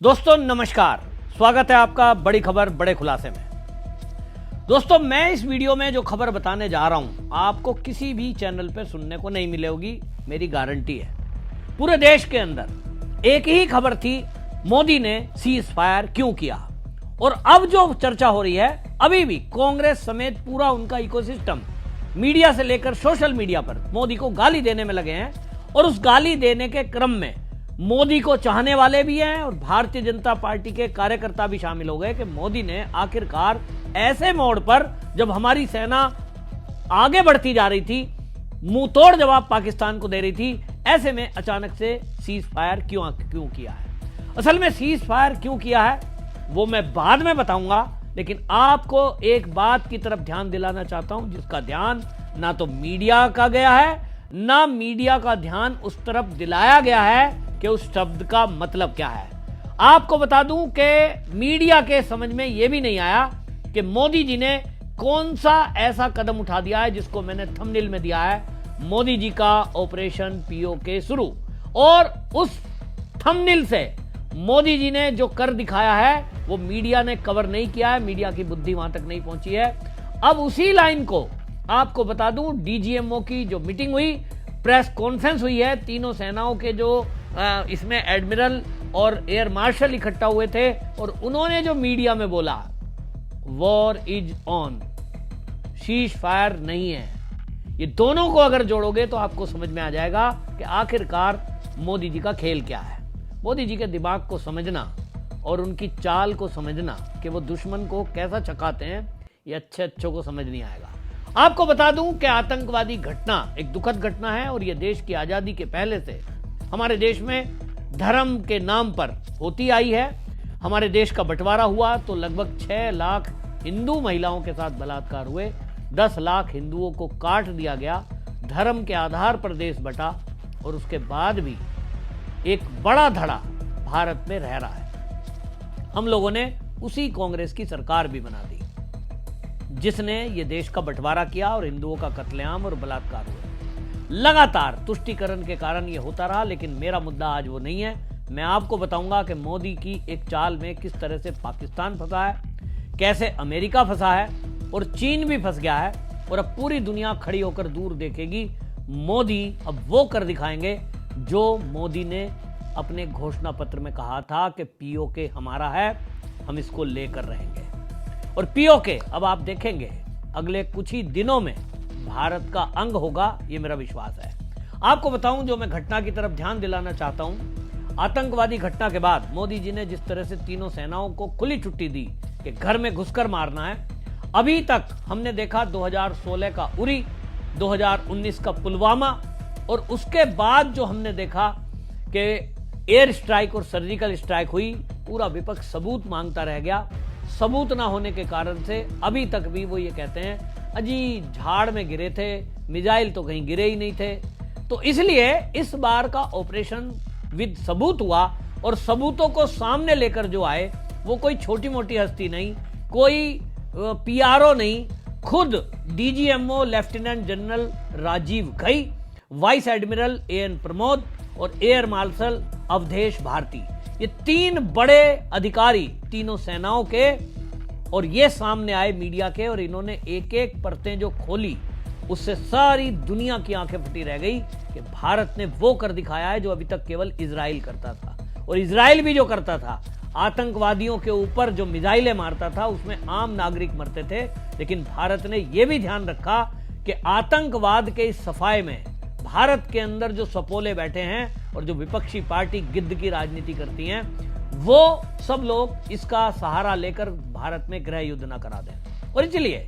दोस्तों नमस्कार, स्वागत है आपका बड़ी खबर बड़े खुलासे में। दोस्तों मैं इस वीडियो में जो खबर बताने जा रहा हूं आपको किसी भी चैनल पर सुनने को नहीं मिलेगी, मेरी गारंटी है। पूरे देश के अंदर एक ही खबर थी, मोदी ने सीज फायर क्यों किया। और अब जो चर्चा हो रही है, अभी भी कांग्रेस समेत पूरा उनका इकोसिस्टम मीडिया से लेकर सोशल मीडिया पर मोदी को गाली देने में लगे हैं। और उस गाली देने के क्रम में मोदी को चाहने वाले भी हैं और भारतीय जनता पार्टी के कार्यकर्ता भी शामिल हो गए कि मोदी ने आखिरकार ऐसे मोड़ पर, जब हमारी सेना आगे बढ़ती जा रही थी, मुंह तोड़ जवाब पाकिस्तान को दे रही थी, ऐसे में अचानक से सीज फायर क्यों किया है। असल में सीज फायर क्यों किया है वो मैं बाद में बताऊंगा, लेकिन आपको एक बात की तरफ ध्यान दिलाना चाहता हूं जिसका ध्यान ना तो मीडिया का गया है, ना मीडिया का ध्यान उस तरफ दिलाया गया है कि उस शब्द का मतलब क्या है। आपको बता दूं कि मीडिया के समझ में यह भी नहीं आया कि मोदी जी ने कौन सा ऐसा कदम उठा दिया है जिसको मैंने थंबनेल में दिया है, मोदी जी का ऑपरेशन पीओके शुरू। और उस थंबनेल से मोदी जी ने जो कर दिखाया है वो मीडिया ने कवर नहीं किया है, मीडिया की बुद्धि वहां तक नहीं पहुंची है। अब उसी लाइन को आपको बता दूं, डीजीएमओ की जो मीटिंग हुई, प्रेस कॉन्फ्रेंस हुई है, तीनों सेनाओं के जो इसमें एडमिरल और एयर मार्शल इकट्ठा हुए थे और उन्होंने जो मीडिया में बोला, war is on, cease fire नहीं है। ये दोनों को अगर जोड़ोगे तो आपको समझ में आ जाएगा कि आखिरकार मोदी जी का खेल क्या है। मोदी जी के दिमाग को समझना और उनकी चाल को समझना कि वो दुश्मन को कैसा चकाते हैं, ये अच्छों को समझ नहीं आएगा। आपको बता दूं कि आतंकवादी घटना एक दुखद घटना है और ये देश की आजादी के पहले से हमारे देश में धर्म के नाम पर होती आई है। हमारे देश का बंटवारा हुआ तो लगभग 6 लाख हिंदू महिलाओं के साथ बलात्कार हुए, 10 लाख हिंदुओं को काट दिया गया, धर्म के आधार पर देश बटा और उसके बाद भी एक बड़ा धड़ा भारत में रह रहा है। हम लोगों ने उसी कांग्रेस की सरकार भी बना दी जिसने ये देश का बंटवारा किया और हिंदुओं का कत्लेआम और बलात्कार हुआ। लगातार तुष्टीकरण के कारण ये होता रहा, लेकिन मेरा मुद्दा आज वो नहीं है। मैं आपको बताऊंगा कि मोदी की एक चाल में किस तरह से पाकिस्तान फंसा है, कैसे अमेरिका फंसा है और चीन भी फंस गया है। और अब पूरी दुनिया खड़ी होकर दूर देखेगी। मोदी अब वो कर दिखाएंगे जो मोदी ने अपने घोषणा पत्र में कहा था कि पीओके हमारा है, हम इसको लेकर रहेंगे। और पीओके अब आप देखेंगे अगले कुछ ही दिनों में भारत का अंग होगा, ये मेरा विश्वास है। आपको बताऊं, जो मैं घटना की तरफ ध्यान दिलाना चाहता हूं, आतंकवादी घटना के बाद मोदी जी ने जिस तरह से तीनों सेनाओं को खुली छुट्टी दी कि घर में घुसकर मारना है। अभी तक हमने देखा 2016 का उरी, 2019 का पुलवामा और उसके बाद जो हमने देखा कि एयर स्ट्राइक और सर्जिकल स्ट्राइक हुई, पूरा विपक्ष सबूत मांगता रह गया। सबूत ना होने के कारण से अभी तक भी वो ये कहते हैं अजी झाड़ में गिरे थे, मिसाइल तो कहीं गिरे ही नहीं थे। तो इसलिए इस बार का ऑपरेशन विद सबूत हुआ और सबूतों को सामने लेकर जो आए वो कोई छोटी मोटी हस्ती नहीं, कोई पीआरओ नहीं, खुद DGMO lieutenant general Rajiv Ghai, vice admiral AN Pramod और एयर मार्शल अवधेश भारती, ये 3 बड़े अधिकारी तीनों सेनाओं के, और ये सामने आए मीडिया के। और इन्होंने एक एक परतें जो खोली उससे सारी दुनिया की आंखें फटी रह गई कि भारत ने वो कर दिखाया है जो अभी तक केवल इजराइल करता था। और इजराइल भी जो करता था, आतंकवादियों के ऊपर जो मिसाइलें मारता था, उसमें आम नागरिक मरते थे। लेकिन भारत ने यह भी ध्यान रखा कि आतंकवाद के इस सफाए में भारत के अंदर जो सपोले बैठे हैं और जो विपक्षी पार्टी गिद्ध की राजनीति करती हैं, वो सब लोग इसका सहारा लेकर भारत में गृह युद्ध न करा दें। और इसलिए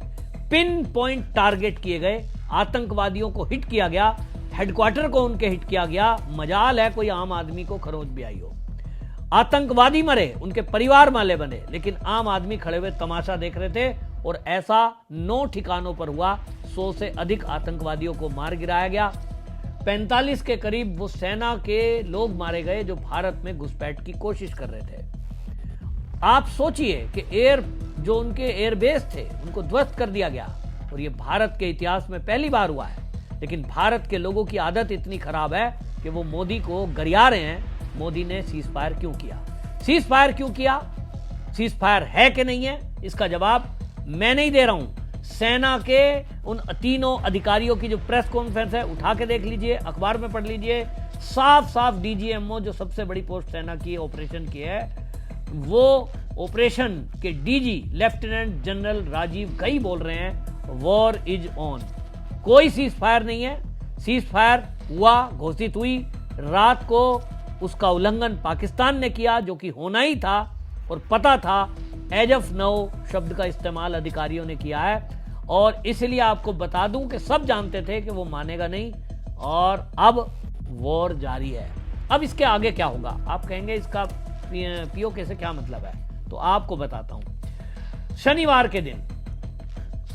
पिन पॉइंट टारगेट किए गए, आतंकवादियों को हिट किया गया, हेडक्वार्टर को उनके हिट किया गया। मजाल है कोई आम आदमी को खरोंच भी आई हो। आतंकवादी मरे, उनके परिवार माले बने, लेकिन आम आदमी खड़े हुए तमाशा देख रहे थे। और ऐसा 9 ठिकानों पर हुआ, 100 से अधिक आतंकवादियों को मार गिराया गया। 45 के करीब वो सेना के लोग मारे गए जो भारत में घुसपैठ की कोशिश कर रहे थे। आप सोचिए कि जो उनके एयरबेस थे उनको ध्वस्त कर दिया गया। और ये भारत के इतिहास में पहली बार हुआ है। लेकिन भारत के लोगों की आदत इतनी खराब है कि वो मोदी को गरिया रहे हैं, मोदी ने सीज फायर क्यों किया। सीज फायर क्यों किया, सीज फायर है कि नहीं है, इसका जवाब मैं नहीं दे रहा हूं। सेना के उन तीनों अधिकारियों की जो प्रेस कॉन्फ्रेंस है उठा के देख लीजिए, अखबार में पढ़ लीजिए। साफ साफ डीजीएमओ, जो सबसे बड़ी पोस्ट सेना की ऑपरेशन की है, वो ऑपरेशन के डीजी लेफ्टिनेंट जनरल राजीव कई बोल रहे हैं वॉर इज ऑन। कोई सीज फायर नहीं है। सीज फायर हुआ, घोषित हुई, रात को उसका उल्लंघन पाकिस्तान ने किया, जो कि होना ही था और पता था। एज ऑफ नाउ शब्द का इस्तेमाल अधिकारियों ने किया है और इसलिए आपको बता दूं कि सब जानते थे कि वो मानेगा नहीं और अब वॉर जारी है। अब इसके आगे क्या होगा, आप कहेंगे इसका पीओके से क्या मतलब है, तो आपको बताता हूं। शनिवार के दिन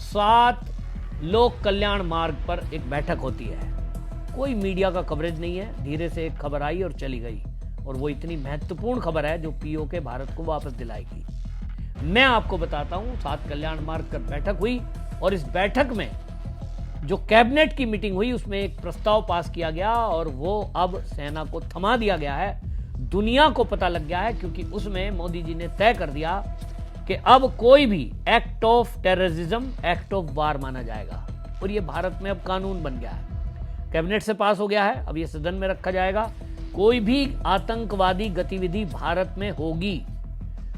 7 लोक कल्याण मार्ग पर एक बैठक होती है। कोई मीडिया का कवरेज नहीं है, धीरे से एक खबर आई और चली गई, और वो इतनी महत्वपूर्ण खबर है जो पीओके भारत को वापस दिलाएगी। मैं आपको बताता हूं, 7 कल्याण मार्ग पर बैठक हुई और इस बैठक में जो कैबिनेट की मीटिंग हुई उसमें एक प्रस्ताव पास किया गया और वो अब सेना को थमा दिया गया है। दुनिया को पता लग गया है क्योंकि उसमें मोदी जी ने तय कर दिया कि अब कोई भी act of terrorism act of war माना जाएगा और ये भारत में अब कानून बन गया है। कैबिनेट से पास हो गया है, अब ये सदन में रखा जाएगा। कोई भी आतंकवादी गतिविधि भारत में होगी,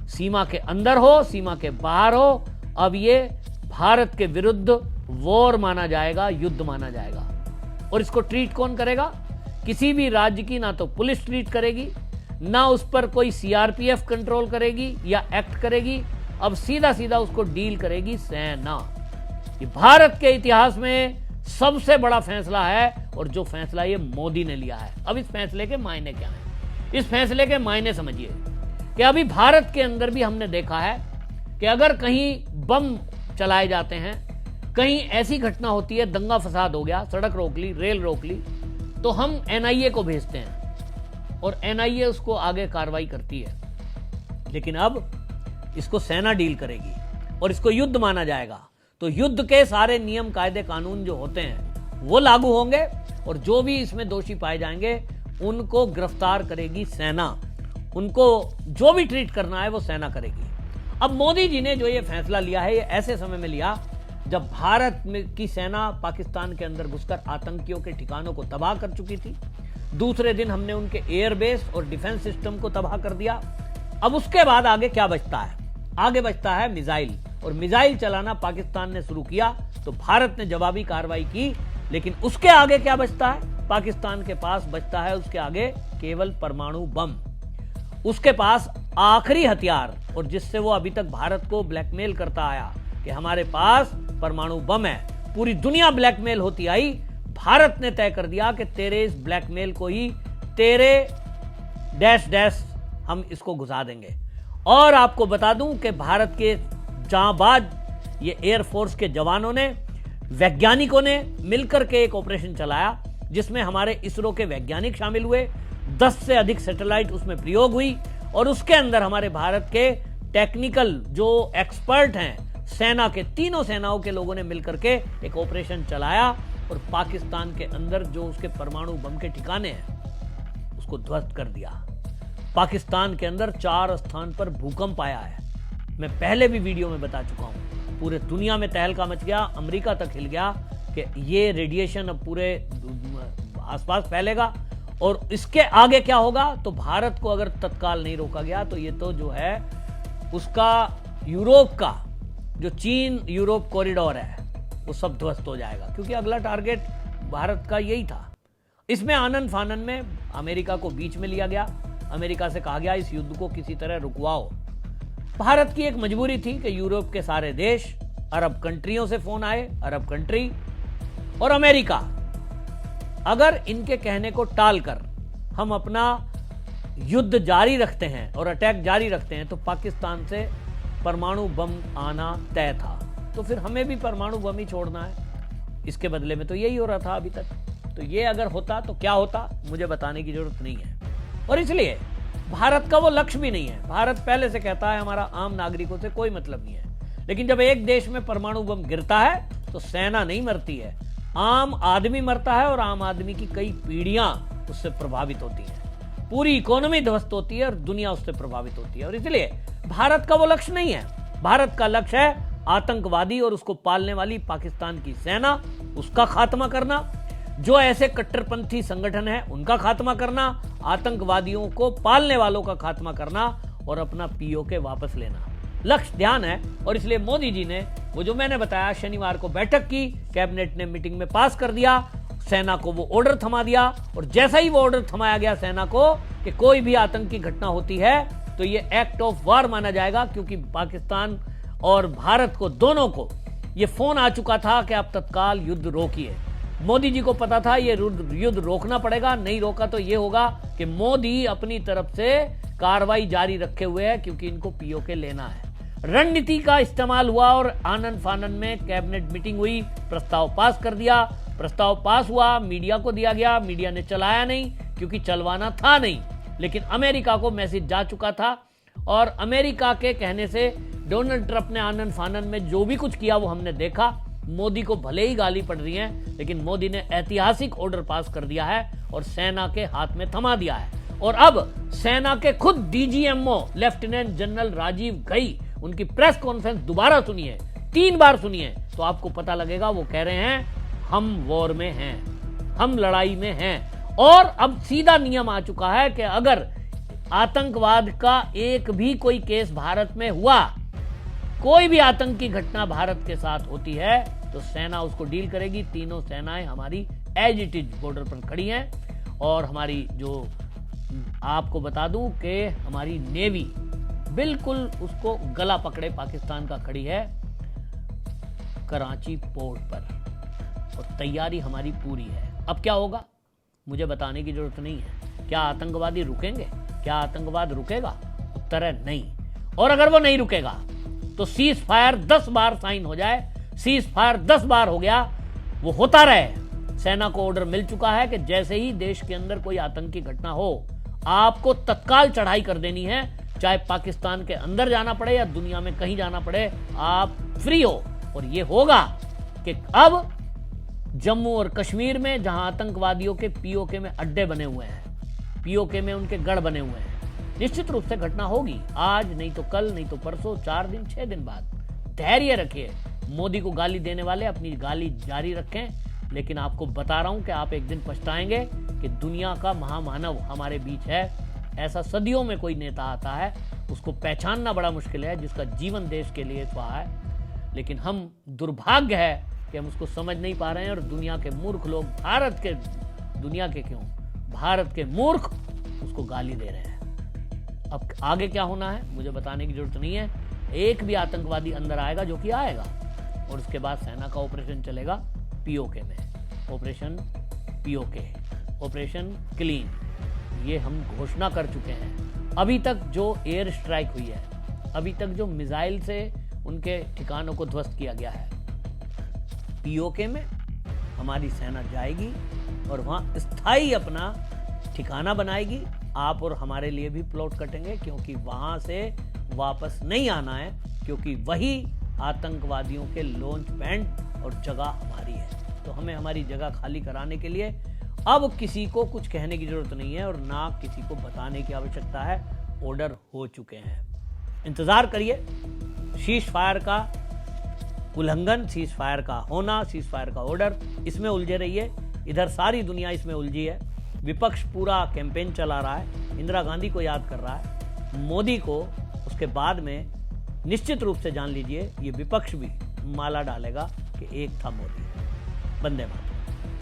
सीमा के अंदर हो, सीमा के बाहर हो, अब ये भारत के विरुद्ध वॉर माना जाएगा, युद्ध माना जाएगा। और इसको ट्रीट कौन करेगा? किसी भी राज्य की ना तो पुलिस ट्रीट करेगी, ना उस पर कोई सीआरपीएफ कंट्रोल करेगी या एक्ट करेगी। अब सीधा सीधा उसको डील करेगी सेना। ये भारत के इतिहास में सबसे बड़ा फैसला है और जो फैसला ये मोदी ने लिया है। अब इस फैसले के मायने क्या हैं? इस फैसले के मायने समझिए कि अभी भारत के अंदर भी हमने देखा है कि अगर कहीं बम चलाए जाते हैं, कहीं ऐसी घटना होती है, दंगा फसाद हो गया, सड़क रोक ली, रेल रोक ली, तो हम एनआईए को भेजते हैं और एनआईए उसको आगे कार्रवाई करती है। लेकिन अब इसको सेना डील करेगी और इसको युद्ध माना जाएगा। तो युद्ध के सारे नियम, कायदे, कानून जो होते हैं वो लागू होंगे और जो भी इसमें दोषी पाए जाएंगे उनको गिरफ्तार करेगी सेना। उनको जो भी ट्रीट करना है वो सेना करेगी। अब मोदी जी ने जो ये फैसला लिया है, ये ऐसे समय में लिया जब भारत में की सेना पाकिस्तान के अंदर घुसकर आतंकियों के ठिकानों को तबाह कर चुकी थी। दूसरे दिन हमने उनके एयरबेस और डिफेंस सिस्टम को तबाह कर दिया। अब उसके बाद आगे क्या बचता है? आगे बचता है मिसाइल, और मिसाइल चलाना पाकिस्तान ने शुरू किया तो भारत ने जवाबी कार्रवाई की। लेकिन उसके आगे क्या बचता है? पाकिस्तान के पास बचता है उसके आगे केवल परमाणु बम। उसके पास आखिरी हथियार, और जिससे वो अभी तक भारत को ब्लैकमेल करता आया कि हमारे पास परमाणु बम है। पूरी दुनिया ब्लैकमेल होती आई, भारत ने तय कर दिया कि तेरे इस ब्लैकमेल को ही, तेरे डैश डैश हम इसको घुसा देंगे। और आपको बता दूं कि भारत के जांबाज ये एयरफोर्स के जवानों ने, वैज्ञानिकों ने मिलकर के एक ऑपरेशन चलाया जिसमें हमारे इसरो के वैज्ञानिक शामिल हुए। 10 से अधिक सैटेलाइट उसमें प्रयोग हुई और उसके अंदर हमारे भारत के टेक्निकल जो एक्सपर्ट हैं, सेना के, तीनों सेनाओं के लोगों ने मिलकर के एक ऑपरेशन चलाया और पाकिस्तान के अंदर जो उसके परमाणु बम के ठिकाने हैं उसको ध्वस्त कर दिया। पाकिस्तान के अंदर 4 स्थान पर भूकंप आया है। मैं पहले भी वीडियो में बता चुका हूं। पूरे दुनिया में तहलका मच गया, अमेरिका तक हिल गया कि ये रेडिएशन अब पूरे आसपास फैलेगा और इसके आगे क्या होगा। तो भारत को अगर तत्काल नहीं रोका गया तो ये तो जो है उसका यूरोप का, जो चीन यूरोप कॉरिडोर है, वो सब ध्वस्त हो जाएगा, क्योंकि अगला टारगेट भारत का यही था। इसमें आनन फानन में अमेरिका को बीच में लिया गया। अमेरिका से कहा गया इस युद्ध को किसी तरह रुकवाओ। भारत की एक मजबूरी थी कि यूरोप के सारे देश, अरब कंट्रियों से फोन आए, अरब कंट्री और अमेरिका, अगर इनके कहने को टालकर हम अपना युद्ध जारी रखते हैं और अटैक जारी रखते हैं तो पाकिस्तान से परमाणु बम आना तय था। तो फिर हमें भी परमाणु बम ही छोड़ना है। इसके बदले में तो यही हो रहा था अभी तक। तो ये अगर होता तो क्या होता, मुझे बताने की जरूरत नहीं है। और इसलिए भारत का वो लक्ष्य भी नहीं है। भारत पहले से कहता है हमारा आम नागरिकों से कोई मतलब नहीं है। लेकिन जब एक देश में परमाणु बम गिरता है तो सेना नहीं मरती है, आम आदमी मरता है और आम आदमी की कई पीढ़ियां उससे प्रभावित होती हैं। पूरी इकोनॉमी ध्वस्त होती है और दुनिया उससे प्रभावित होती है। और इसलिए भारत का वो लक्ष्य नहीं है। भारत का लक्ष्य है आतंकवादी और उसको पालने वाली पाकिस्तान की सेना, उसका खात्मा करना, जो ऐसे कट्टरपंथी संगठन है उनका खात्मा करना, आतंकवादियों को पालने वालों का खात्मा करना और अपना पीओके वापस लेना। लक्ष्य ध्यान है। और इसलिए मोदी जी ने वो जो मैंने बताया शनिवार को बैठक की, कैबिनेट ने मीटिंग में पास कर दिया, सेना को वो ऑर्डर थमा दिया। और जैसा ही वो ऑर्डर थमाया गया सेना को कि कोई भी आतंकी घटना होती है तो ये एक्ट ऑफ वार माना जाएगा, क्योंकि पाकिस्तान और भारत को दोनों को ये फोन आ चुका था कि आप तत्काल युद्ध रोकिए। मोदी जी को पता था ये युद्ध रोकना पड़ेगा, नहीं रोका तो ये होगा कि मोदी अपनी तरफ से कार्रवाई जारी रखे हुए है, क्योंकि इनको पीओके लेना है। रणनीति का इस्तेमाल हुआ और आनन फानन में कैबिनेट मीटिंग हुई, प्रस्ताव पास कर दिया। प्रस्ताव पास हुआ, मीडिया को दिया गया, मीडिया ने चलाया नहीं क्योंकि चलवाना था नहीं, लेकिन अमेरिका को मैसेज जा चुका था। और अमेरिका के कहने से डोनाल्ड ट्रंप ने आनन फानन में जो भी कुछ किया वो हमने देखा। मोदी को भले ही गाली पड़ रही है, लेकिन मोदी ने ऐतिहासिक ऑर्डर पास कर दिया है और सेना के हाथ में थमा दिया है। और अब सेना के खुद DGMO lieutenant general Rajiv Ghai, उनकी प्रेस कॉन्फ्रेंस दोबारा सुनिए, 3 बार सुनिए, तो आपको पता लगेगा वो कह रहे हैं हम वॉर में हैं, हम लड़ाई में हैं। और अब सीधा नियम आ चुका है कि अगर आतंकवाद का एक भी कोई केस भारत में हुआ, कोई भी आतंकी घटना भारत के साथ होती है तो सेना उसको डील करेगी। तीनों सेनाएं हमारी एज इट इज बॉर्डर पर खड़ी हैं। और हमारी जो आपको बता दूं कि हमारी नेवी बिल्कुल उसको गला पकड़े पाकिस्तान का खड़ी है कराची पोर्ट पर, और तैयारी हमारी पूरी है। अब क्या होगा मुझे बताने की जरूरत नहीं है। क्या आतंकवादी रुकेंगे? क्या आतंकवाद रुकेगा? उत्तर है नहीं। और अगर वो नहीं रुकेगा तो सीज फायर 10 बार साइन हो जाए, सीज फायर 10 बार हो गया, वो होता रहे। सेना को ऑर्डर मिल चुका है कि जैसे ही देश के अंदर कोई आतंकी घटना हो, आपको तत्काल चढ़ाई कर देनी है, चाहे पाकिस्तान के अंदर जाना पड़े या दुनिया में कहीं जाना पड़े, आप फ्री हो। और ये होगा कि अब जम्मू और कश्मीर में जहां आतंकवादियों के पीओके में अड्डे बने हुए हैं, पीओके में उनके गढ़ बने हुए हैं, निश्चित रूप से घटना होगी। आज नहीं तो कल, नहीं तो परसों, 4 दिन 6 दिन बाद। धैर्य रखिए। मोदी को गाली देने वाले अपनी गाली जारी रखें, लेकिन आपको बता रहा हूं कि आप एक दिन पछताएंगे कि दुनिया का महामानव हमारे बीच है। ऐसा सदियों में कोई नेता आता है, उसको पहचानना बड़ा मुश्किल है, जिसका जीवन देश के लिए स्वाहा है। लेकिन हम दुर्भाग्य है कि हम उसको समझ नहीं पा रहे हैं। और दुनिया के मूर्ख लोग, भारत के मूर्ख उसको गाली दे रहे हैं। अब आगे क्या होना है मुझे बताने की जरूरत नहीं है। एक भी आतंकवादी अंदर आएगा, जो कि आएगा, और उसके बाद सेना का ऑपरेशन चलेगा पीओके में, ऑपरेशन पीओके, ऑपरेशन क्लीन। ये हम घोषणा कर चुके हैं। अभी तक जो एयर स्ट्राइक हुई है, अभी तक जो मिसाइल से उनके ठिकानों को ध्वस्त किया गया है, पीओके में हमारी सेना जाएगी और वहां स्थायी अपना ठिकाना बनाएगी। आप और हमारे लिए भी प्लॉट कटेंगे, क्योंकि वहां से वापस नहीं आना है, क्योंकि वही आतंकवादियों के लॉन्च पैड और जगह हमारी है। तो हमें हमारी जगह खाली कराने के लिए अब किसी को कुछ कहने की जरूरत नहीं है और ना किसी को बताने की आवश्यकता है। ऑर्डर हो चुके हैं, इंतजार करिए। सीज फायर का उल्लंघन, सीज फायर का होना, सीज फायर का ऑर्डर, इसमें उलझे रहिए। इधर सारी दुनिया इसमें उलझी है। विपक्ष पूरा कैंपेन चला रहा है, इंदिरा गांधी को याद कर रहा है, मोदी को। उसके बाद में निश्चित रूप से जान लीजिए ये विपक्ष भी माला डालेगा कि एक था मोदी। वंदे मातरम।